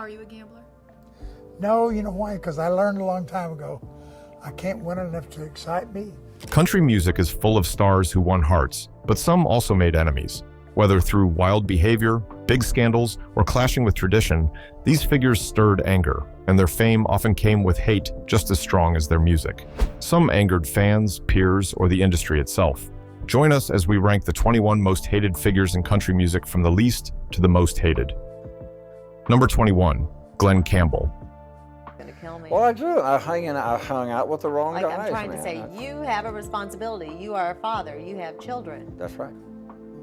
Are you a gambler? No, you know why? Because I learned a long time ago, I can't win enough to excite me. Country music is full of stars who won hearts, but some also made enemies. Whether through wild behavior, big scandals, or clashing with tradition, these figures stirred anger, and their fame often came with hate just as strong as their music. Some angered fans, peers, or the industry itself. Join us as we rank the 21 most hated figures in country music from the least to the most hated. Number 21, Glen Campbell. Well, I do. I hung out with the wrong guys. I'm trying to say, you have a responsibility. You are a father. You have children. That's right.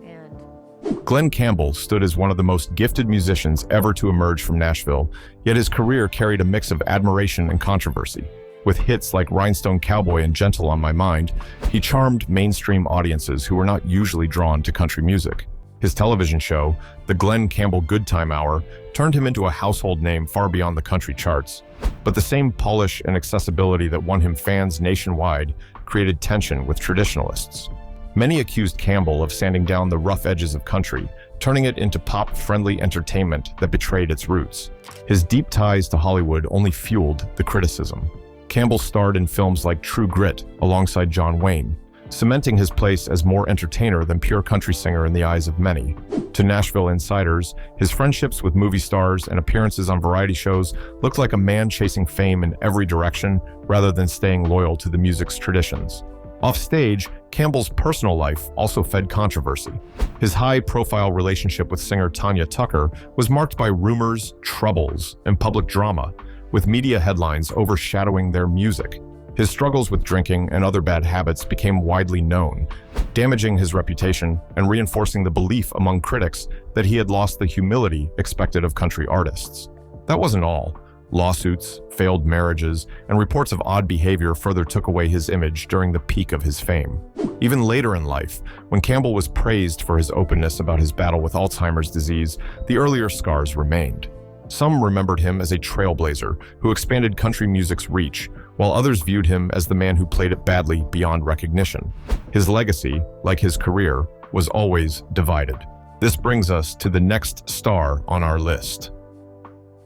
And Glen Campbell stood as one of the most gifted musicians ever to emerge from Nashville, yet his career carried a mix of admiration and controversy. With hits like Rhinestone Cowboy and Gentle on My Mind, he charmed mainstream audiences who were not usually drawn to country music. His television show, The Glen Campbell Good Time Hour, turned him into a household name far beyond the country charts. But the same polish and accessibility that won him fans nationwide created tension with traditionalists. Many accused Campbell of sanding down the rough edges of country, turning it into pop-friendly entertainment that betrayed its roots. His deep ties to Hollywood only fueled the criticism. Campbell starred in films like True Grit alongside John Wayne, cementing his place as more entertainer than pure country singer in the eyes of many. To Nashville insiders, his friendships with movie stars and appearances on variety shows looked like a man chasing fame in every direction rather than staying loyal to the music's traditions. Offstage, Campbell's personal life also fed controversy. His high-profile relationship with singer Tanya Tucker was marked by rumors, troubles, and public drama, with media headlines overshadowing their music. His struggles with drinking and other bad habits became widely known, damaging his reputation and reinforcing the belief among critics that he had lost the humility expected of country artists. That wasn't all. Lawsuits, failed marriages, and reports of odd behavior further took away his image during the peak of his fame. Even later in life, when Campbell was praised for his openness about his battle with Alzheimer's disease, the earlier scars remained. Some remembered him as a trailblazer who expanded country music's reach, while others viewed him as the man who played it badly beyond recognition. His legacy, like his career, was always divided. This brings us to the next star on our list.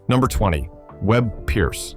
Number 20, Webb Pierce.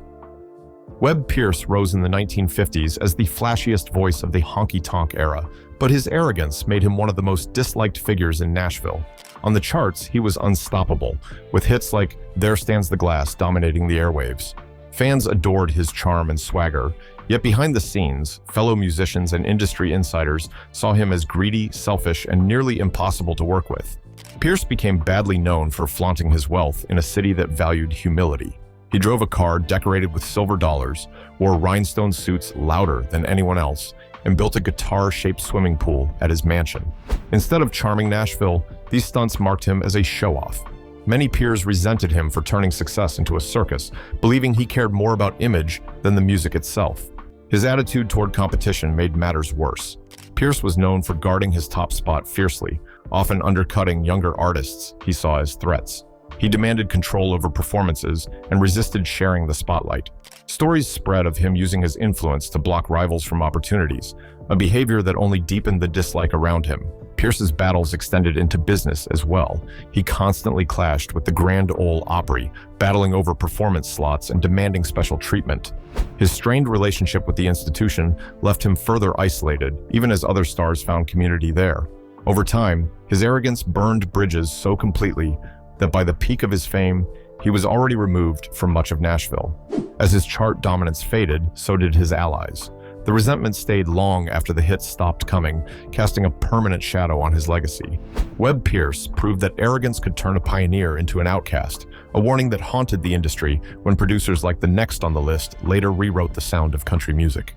Webb Pierce rose in the 1950s as the flashiest voice of the honky-tonk era, but his arrogance made him one of the most disliked figures in Nashville. On the charts, he was unstoppable, with hits like There Stands the Glass dominating the airwaves. Fans adored his charm and swagger, yet behind the scenes, fellow musicians and industry insiders saw him as greedy, selfish, and nearly impossible to work with. Pierce became badly known for flaunting his wealth in a city that valued humility. He drove a car decorated with silver dollars, wore rhinestone suits louder than anyone else, and built a guitar-shaped swimming pool at his mansion. Instead of charming Nashville, these stunts marked him as a show-off. Many peers resented him for turning success into a circus, believing he cared more about image than the music itself. His attitude toward competition made matters worse. Pierce was known for guarding his top spot fiercely, often undercutting younger artists he saw as threats. He demanded control over performances and resisted sharing the spotlight. Stories spread of him using his influence to block rivals from opportunities, a behavior that only deepened the dislike around him. Pierce's battles extended into business as well. He constantly clashed with the Grand Ole Opry, battling over performance slots and demanding special treatment. His strained relationship with the institution left him further isolated, even as other stars found community there. Over time, his arrogance burned bridges so completely that by the peak of his fame, he was already removed from much of Nashville. As his chart dominance faded, so did his allies. The resentment stayed long after the hits stopped coming, casting a permanent shadow on his legacy. Webb Pierce proved that arrogance could turn a pioneer into an outcast, a warning that haunted the industry when producers like the next on the list later rewrote the sound of country music.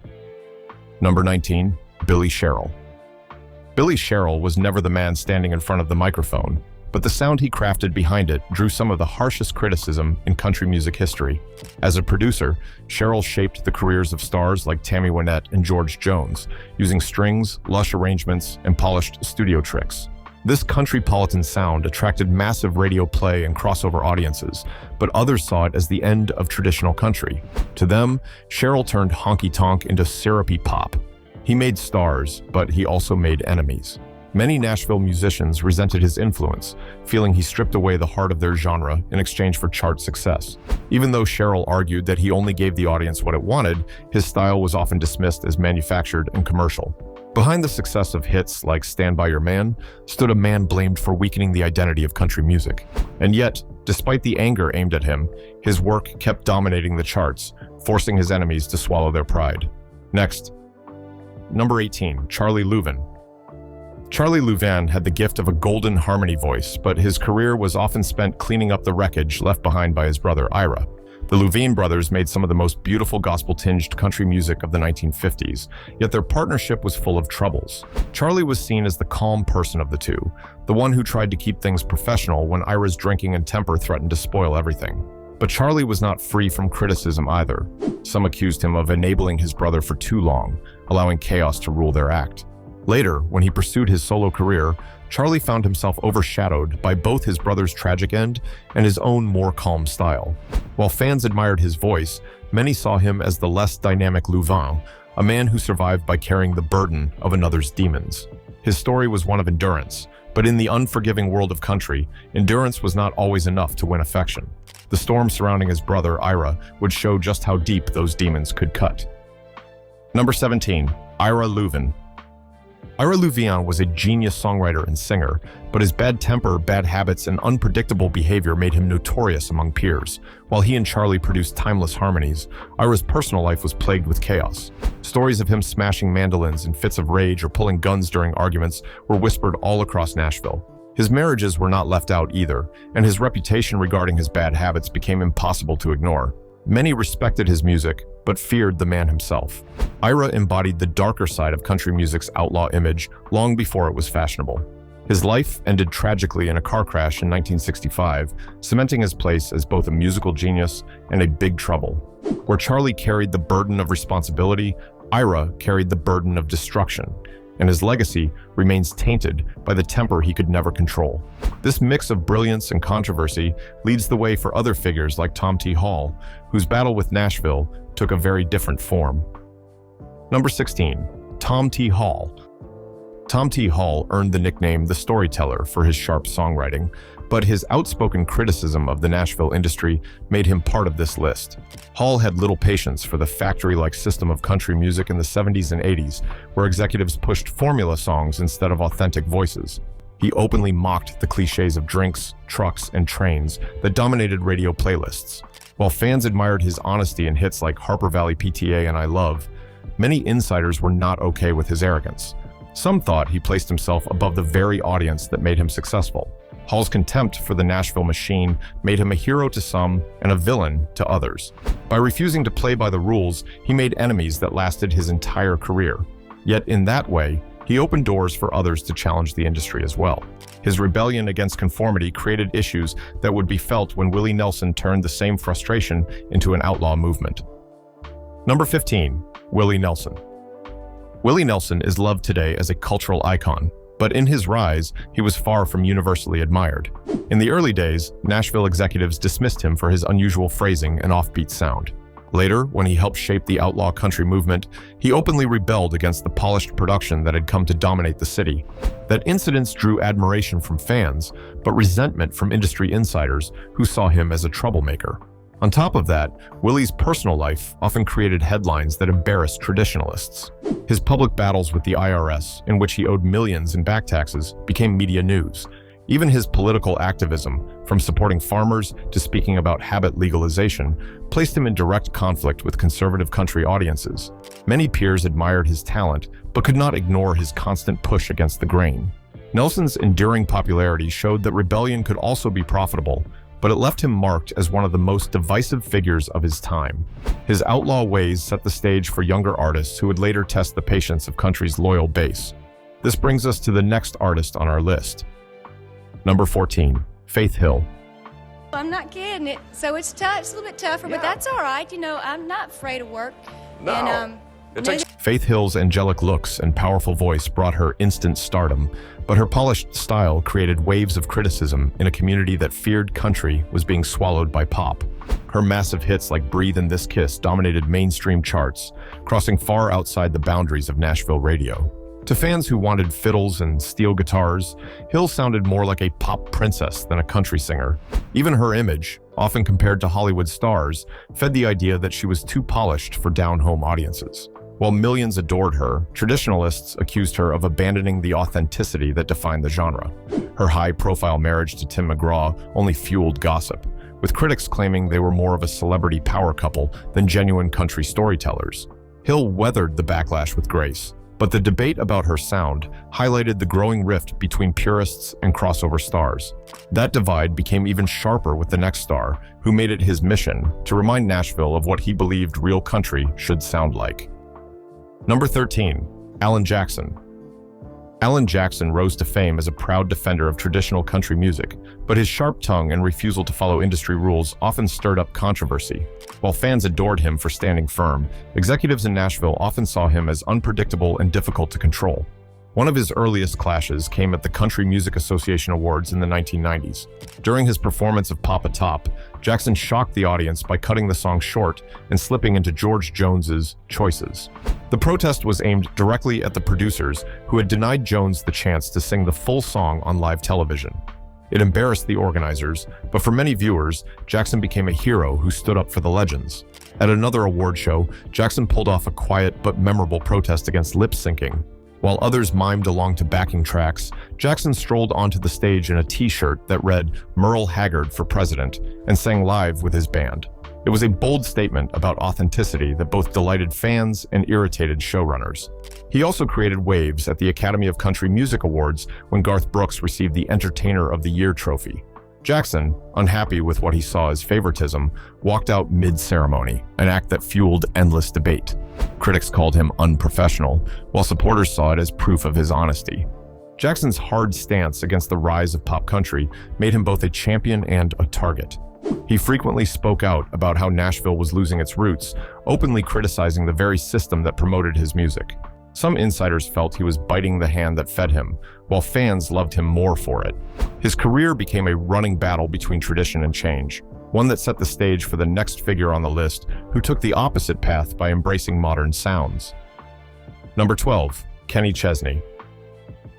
Number 19, Billy Sherrill. Billy Sherrill was never the man standing in front of the microphone, but the sound he crafted behind it drew some of the harshest criticism in country music history. As a producer, Sherrill shaped the careers of stars like Tammy Wynette and George Jones, using strings, lush arrangements, and polished studio tricks. This countrypolitan sound attracted massive radio play and crossover audiences, but others saw it as the end of traditional country. To them, Sherrill turned honky-tonk into syrupy pop. He made stars, but he also made enemies. Many Nashville musicians resented his influence, feeling he stripped away the heart of their genre in exchange for chart success. Even though Sherrill argued that he only gave the audience what it wanted, his style was often dismissed as manufactured and commercial. Behind the success of hits like Stand By Your Man stood a man blamed for weakening the identity of country music. And yet, despite the anger aimed at him, his work kept dominating the charts, forcing his enemies to swallow their pride. Next, number 18, Charlie Louvin. Charlie Louvin had the gift of a golden harmony voice, but his career was often spent cleaning up the wreckage left behind by his brother Ira. The Louvin brothers made some of the most beautiful gospel-tinged country music of the 1950s, yet their partnership was full of troubles. Charlie was seen as the calm person of the two, the one who tried to keep things professional when Ira's drinking and temper threatened to spoil everything. But Charlie was not free from criticism either. Some accused him of enabling his brother for too long, allowing chaos to rule their act. Later, when he pursued his solo career, Charlie found himself overshadowed by both his brother's tragic end and his own more calm style. While fans admired his voice, many saw him as the less dynamic Louvin, a man who survived by carrying the burden of another's demons. His story was one of endurance, but in the unforgiving world of country, endurance was not always enough to win affection. The storm surrounding his brother, Ira, would show just how deep those demons could cut. Number 17, Ira Louvin. Ira Louvin was a genius songwriter and singer, but his bad temper, bad habits, and unpredictable behavior made him notorious among peers. While he and Charlie produced timeless harmonies, Ira's personal life was plagued with chaos. Stories of him smashing mandolins in fits of rage or pulling guns during arguments were whispered all across Nashville. His marriages were not left out either, and his reputation regarding his bad habits became impossible to ignore. Many respected his music, but feared the man himself. Ira embodied the darker side of country music's outlaw image long before it was fashionable. His life ended tragically in a car crash in 1965, cementing his place as both a musical genius and a big trouble. Where Charlie carried the burden of responsibility, Ira carried the burden of destruction, and his legacy remains tainted by the temper he could never control. This mix of brilliance and controversy leads the way for other figures like Tom T. Hall, whose battle with Nashville took a very different form. Number 16, Tom T. Hall. Tom T. Hall earned the nickname The Storyteller for his sharp songwriting, but his outspoken criticism of the Nashville industry made him part of this list. Hall had little patience for the factory-like system of country music in the 70s and 80s, where executives pushed formula songs instead of authentic voices. He openly mocked the cliches of drinks, trucks, and trains that dominated radio playlists. While fans admired his honesty in hits like Harper Valley PTA and I Love, many insiders were not okay with his arrogance. Some thought he placed himself above the very audience that made him successful. Hall's contempt for the Nashville machine made him a hero to some and a villain to others. By refusing to play by the rules, he made enemies that lasted his entire career. Yet in that way, he opened doors for others to challenge the industry as well. His rebellion against conformity created issues that would be felt when Willie Nelson turned the same frustration into an outlaw movement. Number 15, Willie Nelson. Willie Nelson is loved today as a cultural icon, but in his rise, he was far from universally admired. In the early days, Nashville executives dismissed him for his unusual phrasing and offbeat sound. Later, when he helped shape the outlaw country movement, he openly rebelled against the polished production that had come to dominate the city. That incident drew admiration from fans, but resentment from industry insiders who saw him as a troublemaker. On top of that, Willie's personal life often created headlines that embarrassed traditionalists. His public battles with the IRS, in which he owed millions in back taxes, became media news. Even his political activism, from supporting farmers to speaking about habit legalization, placed him in direct conflict with conservative country audiences. Many peers admired his talent, but could not ignore his constant push against the grain. Nelson's enduring popularity showed that rebellion could also be profitable, but it left him marked as one of the most divisive figures of his time. His outlaw ways set the stage for younger artists who would later test the patience of country's loyal base. This brings us to the next artist on our list. Number 14, Faith Hill. I'm not kidding. It's tough. It's a little bit tougher, but that's all right. You know, I'm not afraid of work. No. And, Faith Hill's angelic looks and powerful voice brought her instant stardom, but her polished style created waves of criticism in a community that feared country was being swallowed by pop. Her massive hits like Breathe and This Kiss dominated mainstream charts, crossing far outside the boundaries of Nashville radio. To fans who wanted fiddles and steel guitars, Hill sounded more like a pop princess than a country singer. Even her image, often compared to Hollywood stars, fed the idea that she was too polished for down-home audiences. While millions adored her, traditionalists accused her of abandoning the authenticity that defined the genre. Her high-profile marriage to Tim McGraw only fueled gossip, with critics claiming they were more of a celebrity power couple than genuine country storytellers. Hill weathered the backlash with grace, but the debate about her sound highlighted the growing rift between purists and crossover stars. That divide became even sharper with the next star, who made it his mission to remind Nashville of what he believed real country should sound like. Number 13, Alan Jackson. Alan Jackson rose to fame as a proud defender of traditional country music, but his sharp tongue and refusal to follow industry rules often stirred up controversy. While fans adored him for standing firm, executives in Nashville often saw him as unpredictable and difficult to control. One of his earliest clashes came at the Country Music Association Awards in the 1990s. During his performance of Papa Top, Jackson shocked the audience by cutting the song short and slipping into George Jones's Choices. The protest was aimed directly at the producers who had denied Jones the chance to sing the full song on live television. It embarrassed the organizers, but for many viewers, Jackson became a hero who stood up for the legends. At another award show, Jackson pulled off a quiet but memorable protest against lip-syncing. While others mimed along to backing tracks, Jackson strolled onto the stage in a t-shirt that read "Merle Haggard for President" and sang live with his band. It was a bold statement about authenticity that both delighted fans and irritated showrunners. He also created waves at the Academy of Country Music Awards when Garth Brooks received the Entertainer of the Year trophy. Jackson, unhappy with what he saw as favoritism, walked out mid-ceremony, an act that fueled endless debate. Critics called him unprofessional, while supporters saw it as proof of his honesty. Jackson's hard stance against the rise of pop country made him both a champion and a target. He frequently spoke out about how Nashville was losing its roots, openly criticizing the very system that promoted his music. Some insiders felt he was biting the hand that fed him, while fans loved him more for it. His career became a running battle between tradition and change, one that set the stage for the next figure on the list who took the opposite path by embracing modern sounds. Number 12, Kenny Chesney.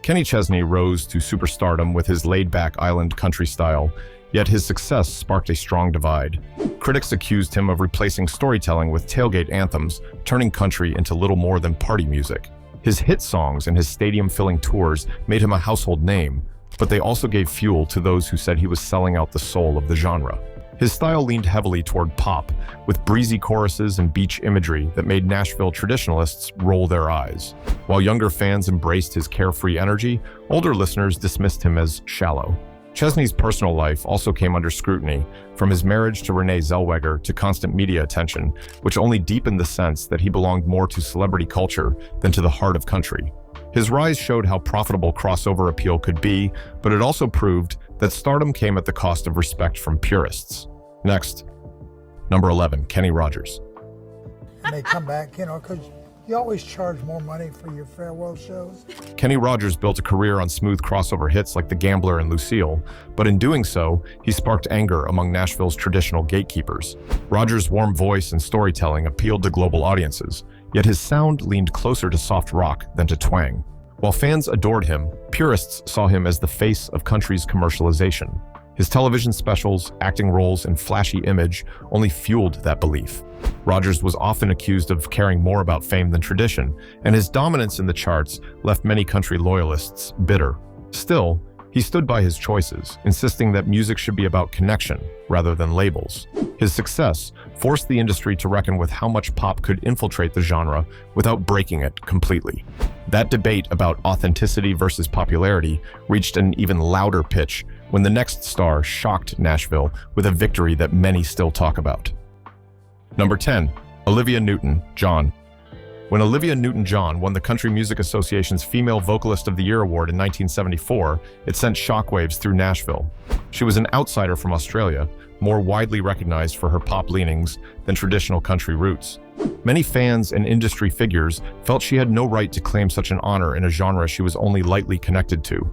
Kenny Chesney rose to superstardom with his laid-back island country style, yet his success sparked a strong divide. Critics accused him of replacing storytelling with tailgate anthems, turning country into little more than party music. His hit songs and his stadium-filling tours made him a household name, but they also gave fuel to those who said he was selling out the soul of the genre. His style leaned heavily toward pop, with breezy choruses and beach imagery that made Nashville traditionalists roll their eyes. While younger fans embraced his carefree energy, older listeners dismissed him as shallow. Chesney's personal life also came under scrutiny, from his marriage to Renee Zellweger to constant media attention, which only deepened the sense that he belonged more to celebrity culture than to the heart of country. His rise showed how profitable crossover appeal could be, but it also proved that stardom came at the cost of respect from purists. Next, number 11, Kenny Rogers. And they come back, because you always charge more money for your farewell shows. Kenny Rogers built a career on smooth crossover hits like The Gambler and Lucille, but in doing so, he sparked anger among Nashville's traditional gatekeepers. Rogers' warm voice and storytelling appealed to global audiences, yet his sound leaned closer to soft rock than to twang. While fans adored him, purists saw him as the face of country's commercialization. His television specials, acting roles, and flashy image only fueled that belief. Rogers was often accused of caring more about fame than tradition, and his dominance in the charts left many country loyalists bitter. Still, he stood by his choices, insisting that music should be about connection rather than labels. His success forced the industry to reckon with how much pop could infiltrate the genre without breaking it completely. That debate about authenticity versus popularity reached an even louder pitch when the next star shocked Nashville with a victory that many still talk about. Number 10, Olivia Newton-John. When Olivia Newton-John won the Country Music Association's Female Vocalist of the Year award in 1974, it sent shockwaves through Nashville. She was an outsider from Australia, more widely recognized for her pop leanings than traditional country roots. Many fans and industry figures felt she had no right to claim such an honor in a genre she was only lightly connected to.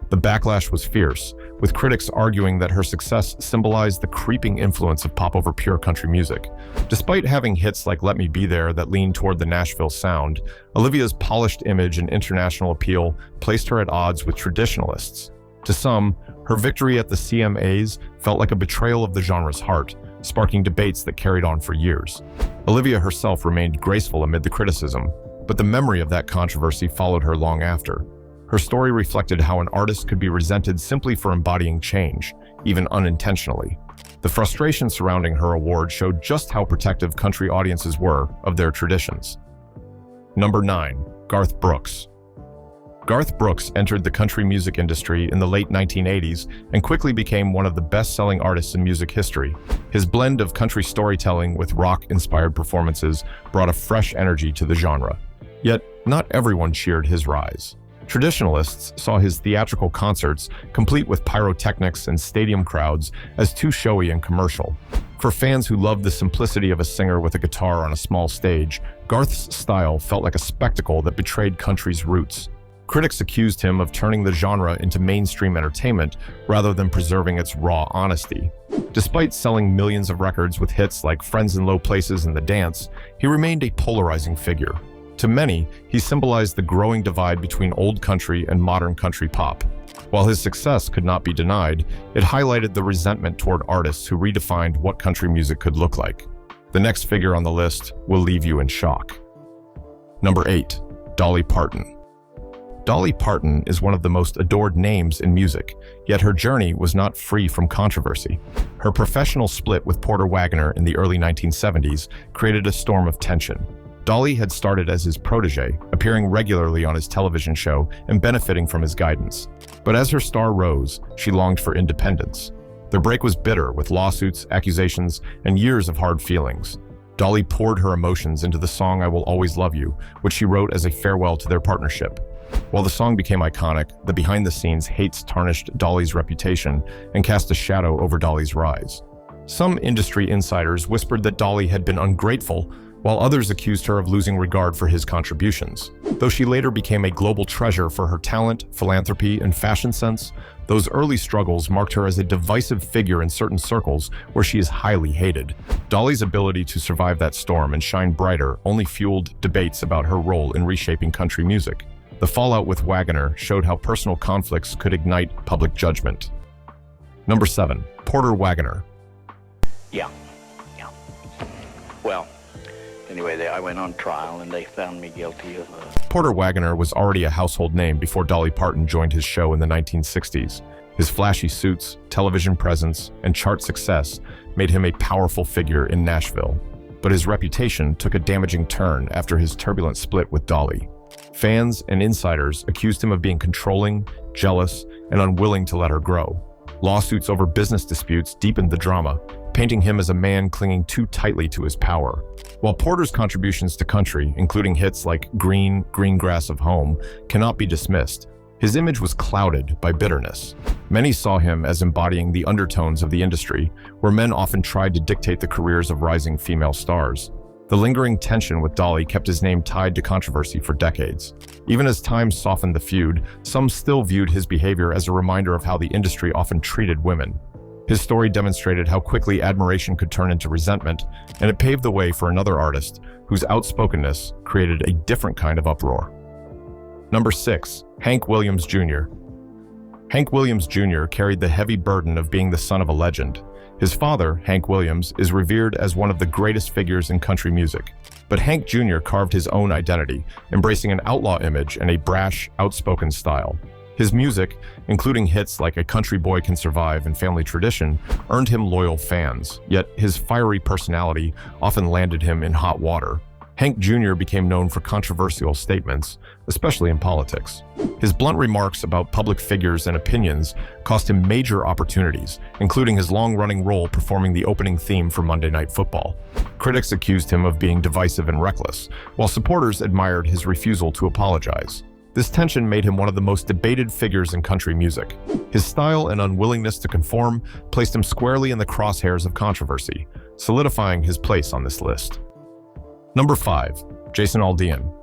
The backlash was fierce, with critics arguing that her success symbolized the creeping influence of pop over pure country music. Despite having hits like Let Me Be There that leaned toward the Nashville sound, Olivia's polished image and international appeal placed her at odds with traditionalists. To some, her victory at the CMAs felt like a betrayal of the genre's heart, sparking debates that carried on for years. Olivia herself remained graceful amid the criticism, but the memory of that controversy followed her long after. Her story reflected how an artist could be resented simply for embodying change, even unintentionally. The frustration surrounding her award showed just how protective country audiences were of their traditions. Number 9. Garth Brooks. Garth Brooks entered the country music industry in the late 1980s and quickly became one of the best-selling artists in music history. His blend of country storytelling with rock-inspired performances brought a fresh energy to the genre. Yet, not everyone cheered his rise. Traditionalists saw his theatrical concerts, complete with pyrotechnics and stadium crowds, as too showy and commercial. For fans who loved the simplicity of a singer with a guitar on a small stage, Garth's style felt like a spectacle that betrayed country's roots. Critics accused him of turning the genre into mainstream entertainment rather than preserving its raw honesty. Despite selling millions of records with hits like Friends in Low Places and The Dance, he remained a polarizing figure. To many, he symbolized the growing divide between old country and modern country pop. While his success could not be denied, it highlighted the resentment toward artists who redefined what country music could look like. The next figure on the list will leave you in shock. Number 8. Dolly Parton. Dolly Parton is one of the most adored names in music, yet her journey was not free from controversy. Her professional split with Porter Wagoner in the early 1970s created a storm of tension. Dolly had started as his protege, appearing regularly on his television show and benefiting from his guidance. But as her star rose, she longed for independence. Their break was bitter, with lawsuits, accusations, and years of hard feelings. Dolly poured her emotions into the song I Will Always Love You, which she wrote as a farewell to their partnership. While the song became iconic, the behind-the-scenes hates tarnished Dolly's reputation and cast a shadow over Dolly's rise. Some industry insiders whispered that Dolly had been ungrateful, while others accused her of losing regard for his contributions. Though she later became a global treasure for her talent, philanthropy, and fashion sense, those early struggles marked her as a divisive figure in certain circles where she is highly hated. Dolly's ability to survive that storm and shine brighter only fueled debates about her role in reshaping country music. The fallout with Wagoner showed how personal conflicts could ignite public judgment. Number 7. Porter Wagoner. Yeah. Well, anyway, I went on trial and they found me guilty of Porter Wagoner was already a household name before Dolly Parton joined his show in the 1960s. His flashy suits, television presence, and chart success made him a powerful figure in Nashville. But his reputation took a damaging turn after his turbulent split with Dolly. Fans and insiders accused him of being controlling, jealous, and unwilling to let her grow. Lawsuits over business disputes deepened the drama, painting him as a man clinging too tightly to his power. While Porter's contributions to country, including hits like Green Grass of Home, cannot be dismissed, his image was clouded by bitterness. Many saw him as embodying the undertones of the industry, where men often tried to dictate the careers of rising female stars. The lingering tension with Dolly kept his name tied to controversy for decades. Even as time softened the feud, some still viewed his behavior as a reminder of how the industry often treated women. His story demonstrated how quickly admiration could turn into resentment, and it paved the way for another artist whose outspokenness created a different kind of uproar. Number 6. Hank Williams Jr. Hank Williams Jr. carried the heavy burden of being the son of a legend. His father, Hank Williams, is revered as one of the greatest figures in country music. But Hank Jr. carved his own identity, embracing an outlaw image and a brash, outspoken style. His music, including hits like A Country Boy Can Survive and Family Tradition, earned him loyal fans, yet his fiery personality often landed him in hot water. Hank Jr. became known for controversial statements, especially in politics. His blunt remarks about public figures and opinions cost him major opportunities, including his long-running role performing the opening theme for Monday Night Football. Critics accused him of being divisive and reckless, while supporters admired his refusal to apologize. This tension made him one of the most debated figures in country music. His style and unwillingness to conform placed him squarely in the crosshairs of controversy, solidifying his place on this list. Number 5. Jason Aldean.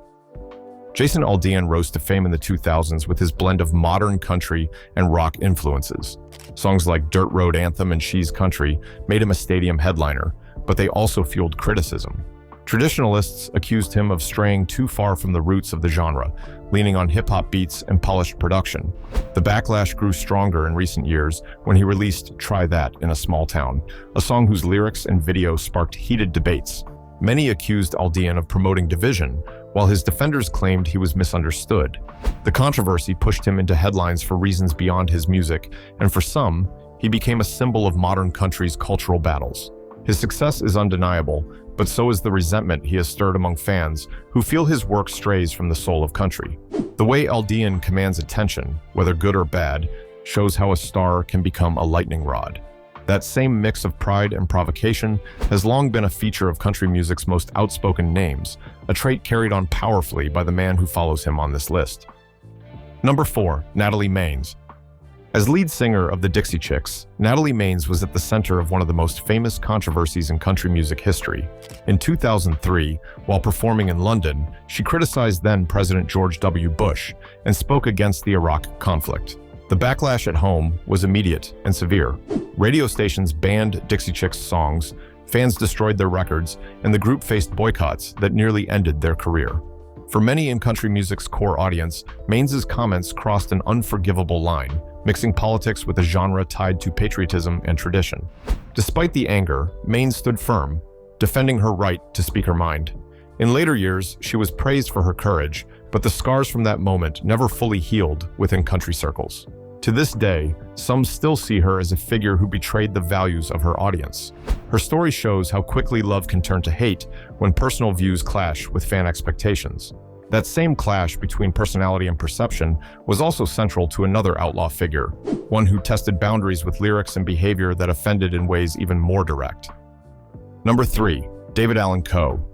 Jason Aldean rose to fame in the 2000s with his blend of modern country and rock influences. Songs like Dirt Road Anthem and She's Country made him a stadium headliner, but they also fueled criticism. Traditionalists accused him of straying too far from the roots of the genre, leaning on hip-hop beats and polished production. The backlash grew stronger in recent years when he released Try That in a Small Town, a song whose lyrics and video sparked heated debates. Many accused Aldean of promoting division, while his defenders claimed he was misunderstood. The controversy pushed him into headlines for reasons beyond his music, and for some, he became a symbol of modern country's cultural battles. His success is undeniable, but so is the resentment he has stirred among fans who feel his work strays from the soul of country. The way Aldean commands attention, whether good or bad, shows how a star can become a lightning rod. That same mix of pride and provocation has long been a feature of country music's most outspoken names, a trait carried on powerfully by the man who follows him on this list. Number 4, Natalie Maines. As lead singer of the Dixie Chicks, Natalie Maines was at the center of one of the most famous controversies in country music history. In 2003, while performing in London, she criticized then-President George W. Bush and spoke against the Iraq conflict. The backlash at home was immediate and severe. Radio stations banned Dixie Chicks songs, fans destroyed their records, and the group faced boycotts that nearly ended their career. For many in country music's core audience, Maines's comments crossed an unforgivable line, mixing politics with a genre tied to patriotism and tradition. Despite the anger, Maines stood firm, defending her right to speak her mind. In later years, she was praised for her courage, but the scars from that moment never fully healed within country circles. To this day, some still see her as a figure who betrayed the values of her audience. Her story shows how quickly love can turn to hate when personal views clash with fan expectations. That same clash between personality and perception was also central to another outlaw figure, one who tested boundaries with lyrics and behavior that offended in ways even more direct. Number 3, David Allan Coe.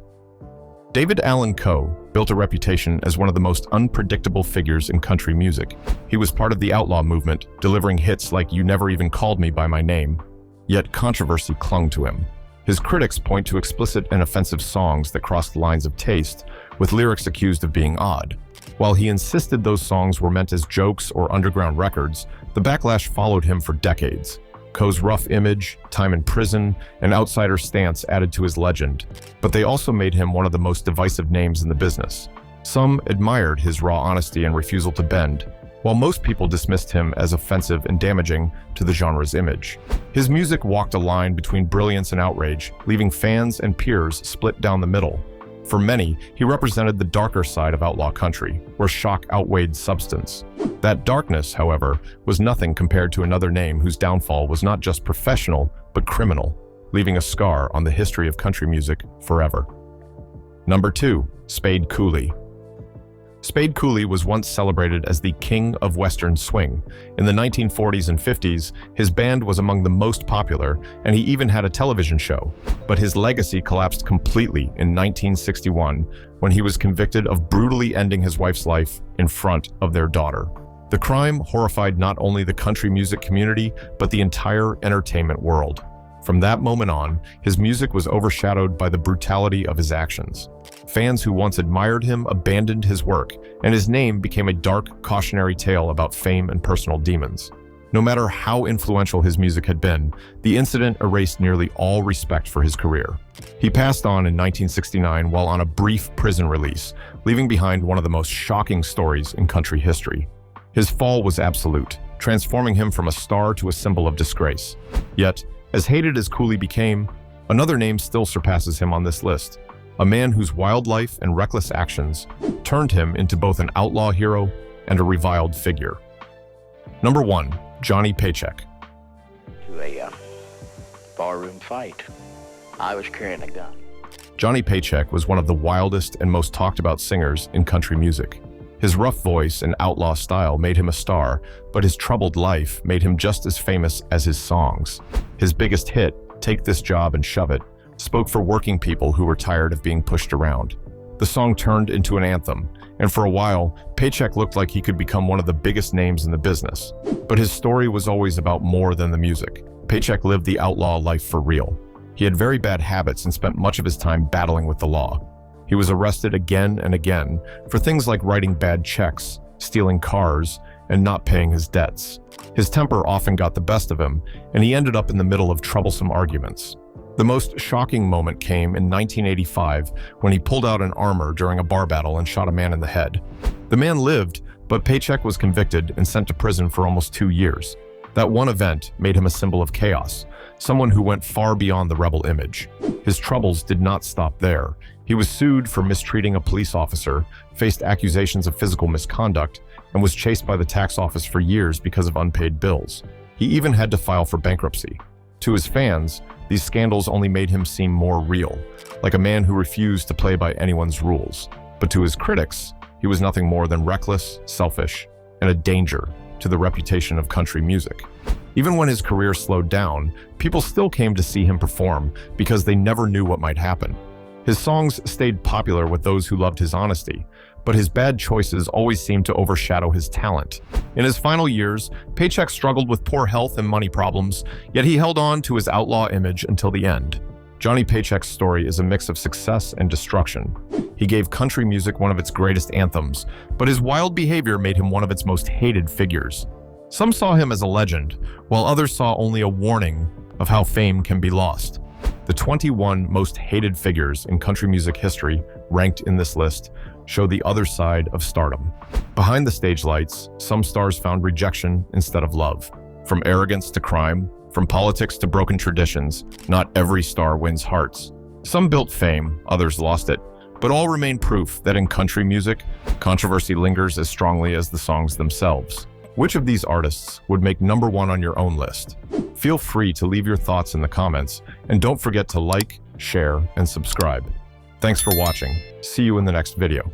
David Allan Coe built a reputation as one of the most unpredictable figures in country music. He was part of the outlaw movement, delivering hits like You Never Even Called Me by My Name. Yet controversy clung to him. His critics point to explicit and offensive songs that crossed lines of taste, with lyrics accused of being odd. While he insisted those songs were meant as jokes or underground records, the backlash followed him for decades. Coe's rough image, time in prison, and outsider stance added to his legend, but they also made him one of the most divisive names in the business. Some admired his raw honesty and refusal to bend, while most people dismissed him as offensive and damaging to the genre's image. His music walked a line between brilliance and outrage, leaving fans and peers split down the middle. For many, he represented the darker side of outlaw country, where shock outweighed substance. That darkness, however, was nothing compared to another name whose downfall was not just professional, but criminal, leaving a scar on the history of country music forever. Number 2, Spade Cooley. Spade Cooley was once celebrated as the king of Western swing. In the 1940s and 50s, his band was among the most popular, and he even had a television show. But his legacy collapsed completely in 1961 when he was convicted of brutally ending his wife's life in front of their daughter. The crime horrified not only the country music community, but the entire entertainment world. From that moment on, his music was overshadowed by the brutality of his actions. Fans who once admired him abandoned his work, and his name became a dark, cautionary tale about fame and personal demons. No matter how influential his music had been, the incident erased nearly all respect for his career. He passed on in 1969 while on a brief prison release, leaving behind one of the most shocking stories in country history. His fall was absolute, transforming him from a star to a symbol of disgrace. Yet, as hated as Cooley became, another name still surpasses him on this list, a man whose wild life and reckless actions turned him into both an outlaw hero and a reviled figure. Number 1, Johnny Paycheck. To a barroom fight. I was carrying a gun. Johnny Paycheck was one of the wildest and most talked about singers in country music. His rough voice and outlaw style made him a star, but his troubled life made him just as famous as his songs. His biggest hit, Take This Job and Shove It, spoke for working people who were tired of being pushed around. The song turned into an anthem, and for a while, Paycheck looked like he could become one of the biggest names in the business. But his story was always about more than the music. Paycheck lived the outlaw life for real. He had very bad habits and spent much of his time battling with the law. He He was arrested again and again for things like writing bad checks, stealing cars, and not paying his debts. His temper often got the best of him, and he ended up in the middle of troublesome arguments. The most shocking moment came in 1985 when he pulled out an armor during a bar battle and shot a man in the head. The man lived, but Paycheck was convicted and sent to prison for almost 2 years. That one event made him a symbol of chaos, someone who went far beyond the rebel image. His troubles did not stop there. He was sued for mistreating a police officer, faced accusations of physical misconduct, and was chased by the tax office for years because of unpaid bills. He even had to file for bankruptcy. To his fans, these scandals only made him seem more real, like a man who refused to play by anyone's rules. But to his critics, he was nothing more than reckless, selfish, and a danger to the reputation of country music. Even when his career slowed down, people still came to see him perform because they never knew what might happen. His songs stayed popular with those who loved his honesty, but his bad choices always seemed to overshadow his talent. In his final years, Paycheck struggled with poor health and money problems, yet he held on to his outlaw image until the end. Johnny Paycheck's story is a mix of success and destruction. He gave country music one of its greatest anthems, but his wild behavior made him one of its most hated figures. Some saw him as a legend, while others saw only a warning of how fame can be lost. The 21 most hated figures in country music history, ranked in this list, show the other side of stardom. Behind the stage lights, some stars found rejection instead of love. From arrogance to crime, from politics to broken traditions, not every star wins hearts. Some built fame, others lost it, but all remain proof that in country music, controversy lingers as strongly as the songs themselves. Which of these artists would make #1 on your own list? Feel free to leave your thoughts in the comments, and don't forget to like, share, and subscribe. Thanks for watching. See you in the next video.